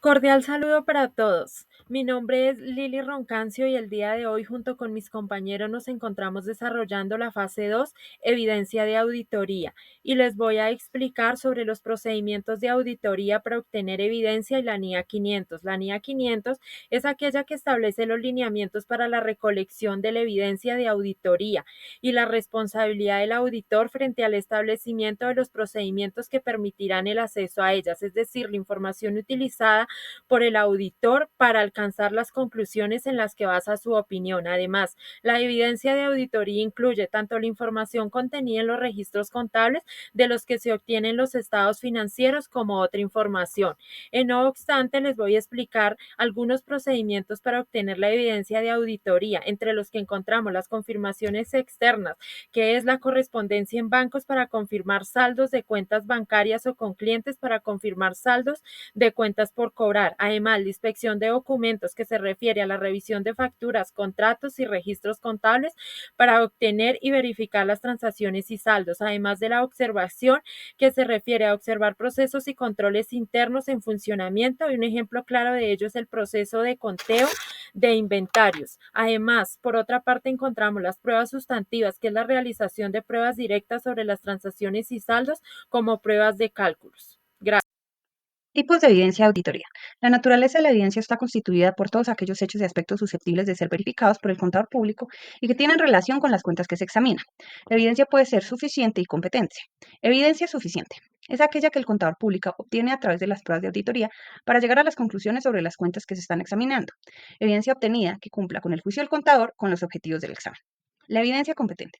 Cordial saludo para todos. Mi nombre es Lili Roncancio y el día de hoy junto con mis compañeros nos encontramos desarrollando la fase 2, evidencia de auditoría, y les voy a explicar sobre los procedimientos de auditoría para obtener evidencia y la NIA 500. La NIA 500 es aquella que establece los lineamientos para la recolección de la evidencia de auditoría y la responsabilidad del auditor frente al establecimiento de los procedimientos que permitirán el acceso a ellas, es decir, la información utilizada por el auditor para alcanzar las conclusiones en las que basa su opinión. Además, la evidencia de auditoría incluye tanto la información contenida en los registros contables de los que se obtienen los estados financieros como otra información. No obstante, les voy a explicar algunos procedimientos para obtener la evidencia de auditoría, entre los que encontramos las confirmaciones externas, que es la correspondencia en bancos para confirmar saldos de cuentas bancarias o con clientes para confirmar saldos de cuentas por cobrar. Además, la inspección de documentos, que se refiere a la revisión de facturas, contratos y registros contables para obtener y verificar las transacciones y saldos. Además de la observación, que se refiere a observar procesos y controles internos en funcionamiento, y un ejemplo claro de ello es el proceso de conteo de inventarios. Además, por otra parte, encontramos las pruebas sustantivas, que es la realización de pruebas directas sobre las transacciones y saldos como pruebas de cálculos. Gracias. Tipos de evidencia de auditoría. La naturaleza de la evidencia está constituida por todos aquellos hechos y aspectos susceptibles de ser verificados por el contador público y que tienen relación con las cuentas que se examinan. La evidencia puede ser suficiente y competente. Evidencia suficiente es aquella que el contador público obtiene a través de las pruebas de auditoría para llegar a las conclusiones sobre las cuentas que se están examinando. Evidencia obtenida que cumpla con el juicio del contador con los objetivos del examen. La evidencia competente.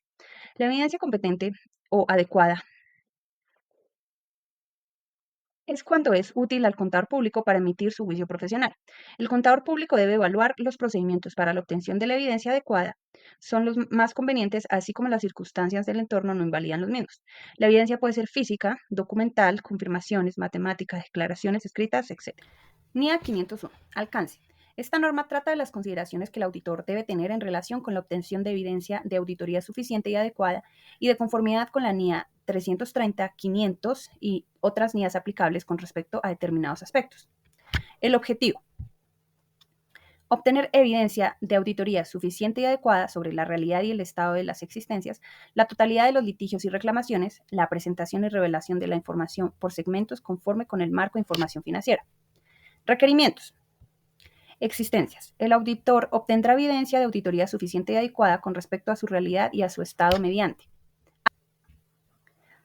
La evidencia competente o adecuada es cuando es útil al contador público para emitir su juicio profesional. El contador público debe evaluar los procedimientos para la obtención de la evidencia adecuada, son los más convenientes, así como las circunstancias del entorno no invalidan los mismos. La evidencia puede ser física, documental, confirmaciones, matemáticas, declaraciones escritas, etc. NIA 501. Alcance. Esta norma trata de las consideraciones que el auditor debe tener en relación con la obtención de evidencia de auditoría suficiente y adecuada y de conformidad con la NIA 330, 500 y otras NIAs aplicables con respecto a determinados aspectos. El objetivo. Obtener evidencia de auditoría suficiente y adecuada sobre la realidad y el estado de las existencias, la totalidad de los litigios y reclamaciones, la presentación y revelación de la información por segmentos conforme con el marco de información financiera. Requerimientos. Existencias. El auditor obtendrá evidencia de auditoría suficiente y adecuada con respecto a su realidad y a su estado mediante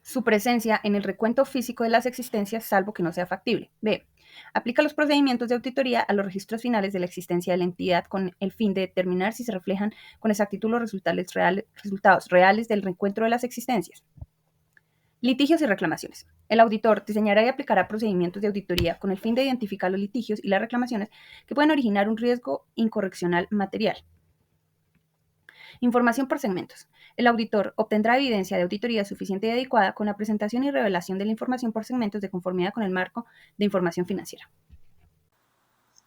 su presencia en el recuento físico de las existencias, salvo que no sea factible. B. Aplica los procedimientos de auditoría a los registros finales de la existencia de la entidad con el fin de determinar si se reflejan con exactitud los resultados reales del recuento de las existencias. Litigios y reclamaciones. El auditor diseñará y aplicará procedimientos de auditoría con el fin de identificar los litigios y las reclamaciones que pueden originar un riesgo incorreccional material. Información por segmentos. El auditor obtendrá evidencia de auditoría suficiente y adecuada con la presentación y revelación de la información por segmentos de conformidad con el marco de información financiera.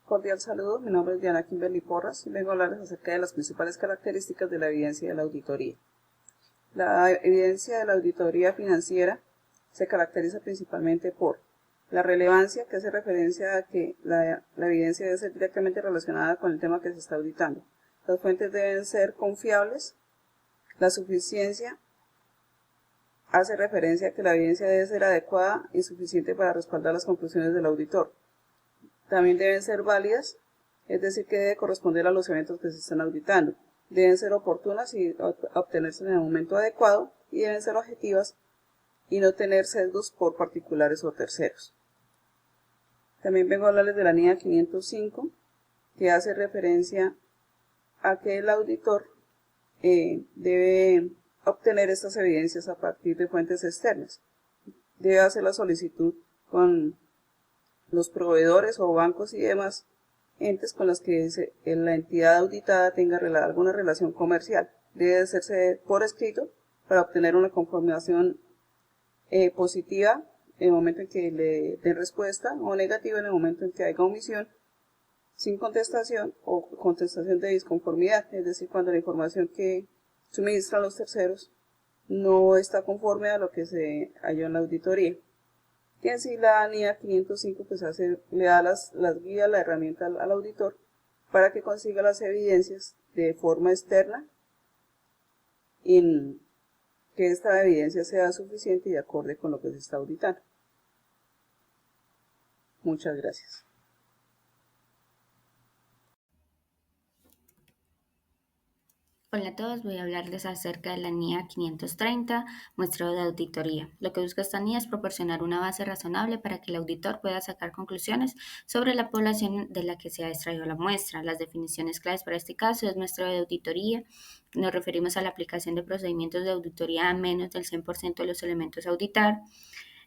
Cordial saludo, mi nombre es Diana Kimberly Porras y vengo a hablarles acerca de las principales características de la evidencia de la auditoría. La evidencia de la auditoría financiera se caracteriza principalmente por la relevancia, que hace referencia a que la evidencia debe ser directamente relacionada con el tema que se está auditando. Las fuentes deben ser confiables. La suficiencia hace referencia a que la evidencia debe ser adecuada y suficiente para respaldar las conclusiones del auditor. También deben ser válidas, es decir, que debe corresponder a los eventos que se están auditando. Deben ser oportunas y obtenerse en el momento adecuado, y deben ser objetivas y no tener sesgos por particulares o terceros. También vengo a hablarles de la NIA 505, que hace referencia a que el auditor debe obtener estas evidencias a partir de fuentes externas. Debe hacer la solicitud con los proveedores o bancos y demás entes con los que la entidad auditada tenga alguna relación comercial. Debe hacerse por escrito para obtener una confirmación positiva en el momento en que le den respuesta, o negativa en el momento en que haya omisión, sin contestación o contestación de disconformidad, es decir, cuando la información que suministran los terceros no está conforme a lo que se halló en la auditoría. Y en sí la NIA 505 pues le da las guías, la herramienta al auditor para que consiga las evidencias de forma externa y que esta evidencia sea suficiente y acorde con lo que se está auditando. Muchas gracias. Hola a todos, voy a hablarles acerca de la NIA 530, muestreo de auditoría. Lo que busca esta NIA es proporcionar una base razonable para que el auditor pueda sacar conclusiones sobre la población de la que se ha extraído la muestra. Las definiciones claves para este caso es muestreo de auditoría. Nos referimos a la aplicación de procedimientos de auditoría a menos del 100% de los elementos a auditar.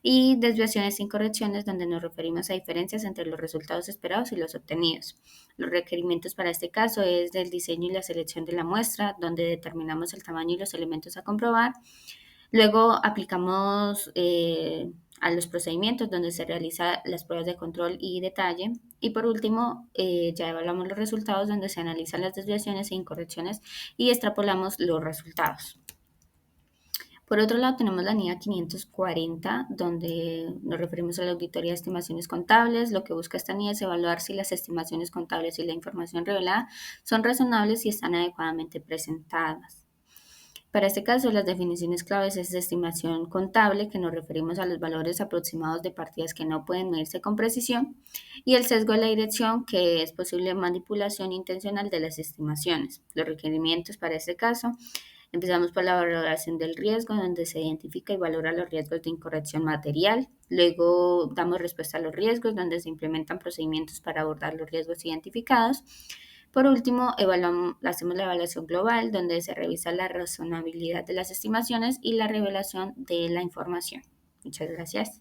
Y desviaciones sin correcciones, donde nos referimos a diferencias entre los resultados esperados y los obtenidos. Los requerimientos para este caso es del diseño y la selección de la muestra, donde determinamos el tamaño y los elementos a comprobar. Luego aplicamos a los procedimientos donde se realizan las pruebas de control y detalle. Y por último, ya evaluamos los resultados donde se analizan las desviaciones e incorrecciones y extrapolamos los resultados. Por otro lado, tenemos la NIA 540, donde nos referimos a la auditoría de estimaciones contables. Lo que busca esta NIA es evaluar si las estimaciones contables y la información revelada son razonables y están adecuadamente presentadas. Para este caso, las definiciones claves es de estimación contable, que nos referimos a los valores aproximados de partidas que no pueden medirse con precisión, y el sesgo de la dirección, que es posible manipulación intencional de las estimaciones. Los requerimientos para este caso: empezamos por la valoración del riesgo, donde se identifica y valora los riesgos de incorrección material. Luego damos respuesta a los riesgos, donde se implementan procedimientos para abordar los riesgos identificados. Por último, hacemos la evaluación global, donde se revisa la razonabilidad de las estimaciones y la revelación de la información. Muchas gracias.